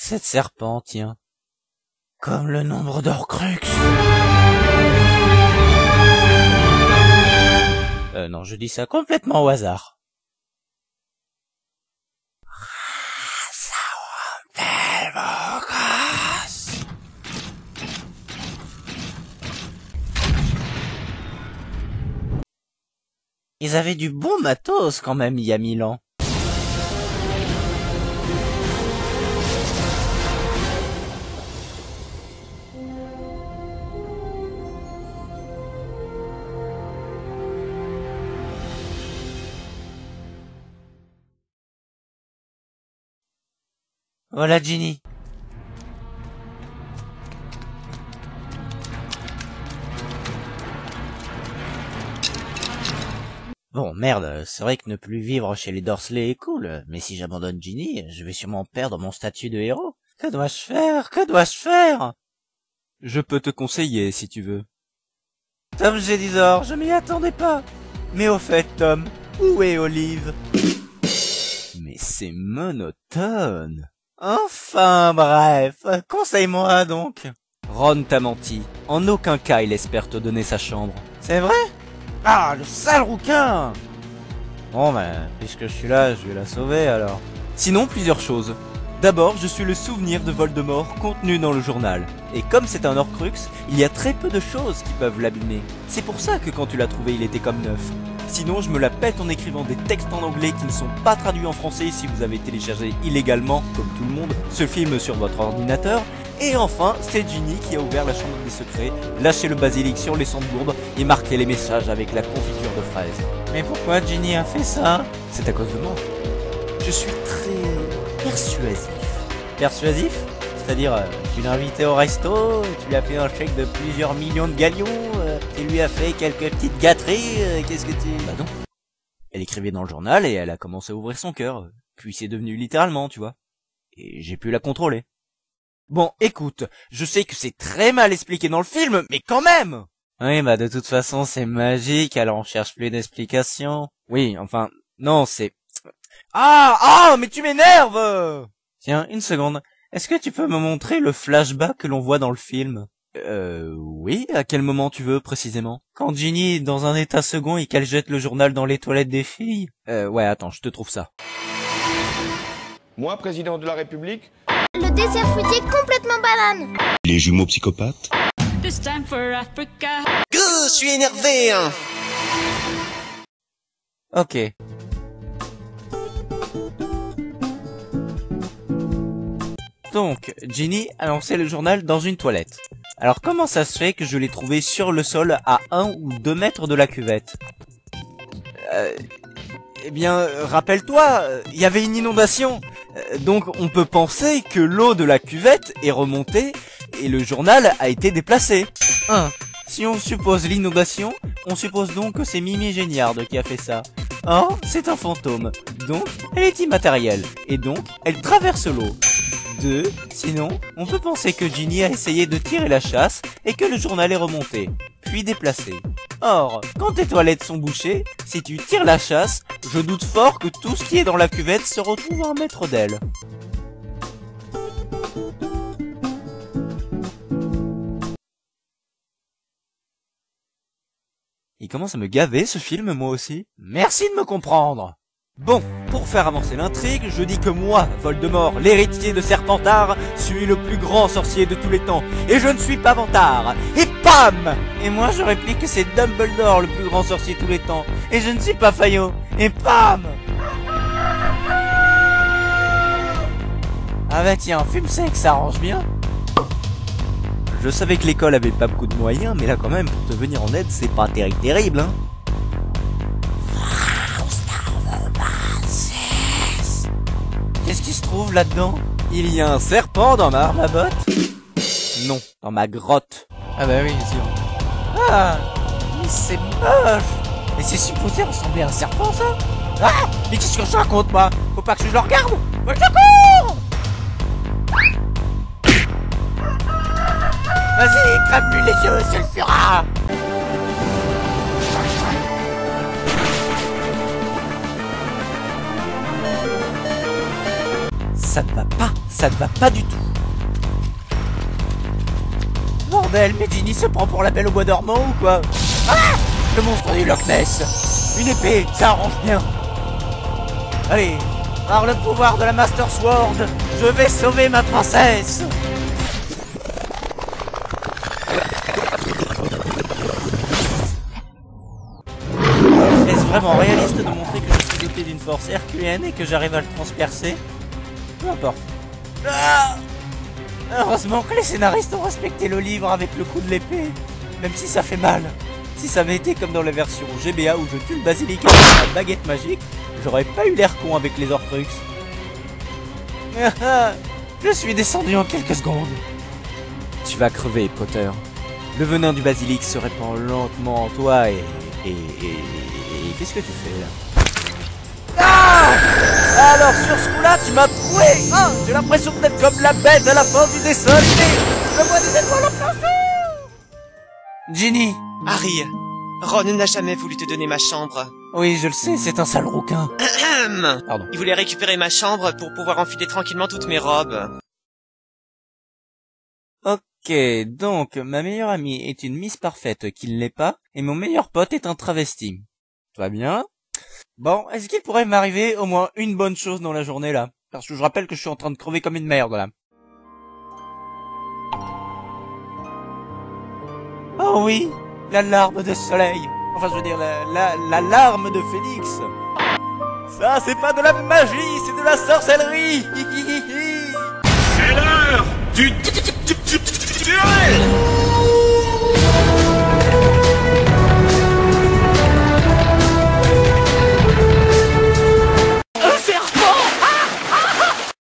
Cette serpent, tiens. Comme le nombre d'Horcrux. Non, je dis ça complètement au hasard. Ils avaient du bon matos quand même il y a 1000 ans. Voilà Ginny. Bon, merde, c'est vrai que ne plus vivre chez les Dursley est cool, mais si j'abandonne Ginny, je vais sûrement perdre mon statut de héros. Que dois-je faire? Que dois-je faire? Je peux te conseiller, si tu veux. Tom Jedisor, je m'y attendais pas. Mais au fait, Tom, où est Olive? Mais c'est monotone. Enfin, bref, conseille-moi donc. Ron t'a menti. En aucun cas il espère te donner sa chambre. C'est vrai? Ah, le sale rouquin! Bon, ben, puisque je suis là, je vais la sauver alors. Sinon, plusieurs choses. D'abord, je suis le souvenir de Voldemort contenu dans le journal. Et comme c'est un Horcrux, il y a très peu de choses qui peuvent l'abîmer. C'est pour ça que quand tu l'as trouvé, il était comme neuf. Sinon, je me la pète en écrivant des textes en anglais qui ne sont pas traduits en français si vous avez téléchargé illégalement, comme tout le monde, ce film sur votre ordinateur. Et enfin, c'est Ginny qui a ouvert la chambre des secrets, lâché le basilic sur les sandbourdes et marqué les messages avec la confiture de fraises. Mais pourquoi Ginny a fait ça? C'est à cause de moi. Je suis très persuasif. Persuasif? C'est-à-dire, tu l'as invité au resto, tu lui as fait un chèque de plusieurs millions de galions, tu lui as fait quelques petites gâteries, qu'est-ce que tu... Bah non. Elle écrivait dans le journal et elle a commencé à ouvrir son cœur. Puis c'est devenu littéralement, tu vois. Et j'ai pu la contrôler. Bon, écoute, je sais que c'est très mal expliqué dans le film, mais quand même! Oui, bah de toute façon c'est magique, alors on cherche plus d'explications. Oui, enfin, non, c'est... Ah, mais tu m'énerves! Tiens, une seconde. Est-ce que tu peux me montrer le flashback que l'on voit dans le film? Oui, à quel moment tu veux, précisément? Quand Ginny est dans un état second et qu'elle jette le journal dans les toilettes des filles? Ouais, attends, je te trouve ça. Moi, président de la République. Le dessert fruitier complètement banane. Les jumeaux psychopathes. This time for Africa. Je suis énervé, hein. Ok. Donc, Ginny a lancé le journal dans une toilette. Alors comment ça se fait que je l'ai trouvé sur le sol à 1 ou 2 mètres de la cuvette? Eh bien, rappelle-toi, il y avait une inondation. Donc on peut penser que l'eau de la cuvette est remontée et le journal a été déplacé. 1. Si on suppose l'inondation, on suppose donc que c'est Mimi Géniarde qui a fait ça. Or, c'est un fantôme, donc elle est immatérielle, et donc elle traverse l'eau. 2. Sinon, on peut penser que Ginny a essayé de tirer la chasse et que le journal est remonté, puis déplacé. Or, quand tes toilettes sont bouchées, si tu tires la chasse, je doute fort que tout ce qui est dans la cuvette se retrouve à 1 mètre d'elle. Il commence à me gaver ce film, moi aussi. Merci de me comprendre. Bon, pour faire avancer l'intrigue, je dis que moi, Voldemort, l'héritier de Serpentard, suis le plus grand sorcier de tous les temps, et je ne suis pas vantard. Et PAM! Et moi je réplique que c'est Dumbledore le plus grand sorcier de tous les temps, et je ne suis pas Fayot. Et PAM! Ah bah tiens, fume sec, ça arrange bien. Je savais que l'école avait pas beaucoup de moyens, mais là quand même, pour te venir en aide, c'est pas terrible, hein. Qu'est-ce qui se trouve là-dedans? Il y a un serpent dans ma... La botte? Non, dans ma grotte. Ah bah oui, sûr. Ah, mais c'est moche. Mais c'est supposé ressembler à un serpent, ça? Ah, mais qu'est-ce que je raconte, moi? Faut pas que je le regarde. Moi, je cours. Vas-y, crève-lui les yeux, c'est le fera. Ça ne va pas, Ça ne va pas du tout. Bordel, mais Ginny se prend pour la Belle au bois dormant ou quoi? Ah! Le monstre du Loch Ness. Une épée, ça arrange bien. Allez, par le pouvoir de la Master Sword, je vais sauver ma princesse. Est-ce vraiment réaliste de montrer que je suis doté d'une force herculéenne et que j'arrive à le transpercer? Peu importe. Ah! Heureusement que les scénaristes ont respecté le livre avec le coup de l'épée. Même si ça fait mal. Si ça avait été comme dans la version GBA où je tue le basilic avec ma baguette magique, j'aurais pas eu l'air con avec les Horcruxes. Je suis descendu en quelques secondes. Tu vas crever, Potter. Le venin du basilic se répand lentement en toi et qu'est-ce que tu fais là? Ah! Alors sur ce coup-là, tu m'as troué. Ah, j'ai l'impression d'être comme la bête à la fin du dessin animé. Je vois des étoiles en plafond. Ginny. Harry, Ron n'a jamais voulu te donner ma chambre. Oui, je le sais, c'est un sale rouquin. Pardon. Il voulait récupérer ma chambre pour pouvoir enfiler tranquillement toutes mes robes. Ok, donc ma meilleure amie est une Miss Parfaite qui ne l'est pas, et mon meilleur pote est un travesti. Tout va bien? Bon, est-ce qu'il pourrait m'arriver au moins une bonne chose dans la journée là? Parce que je rappelle que je suis en train de crever comme une merde là. Oh oui, la larme de soleil. Enfin, je veux dire, la larme de Phénix. Ça, c'est pas de la magie, c'est de la sorcellerie. C'est l'heure du duel.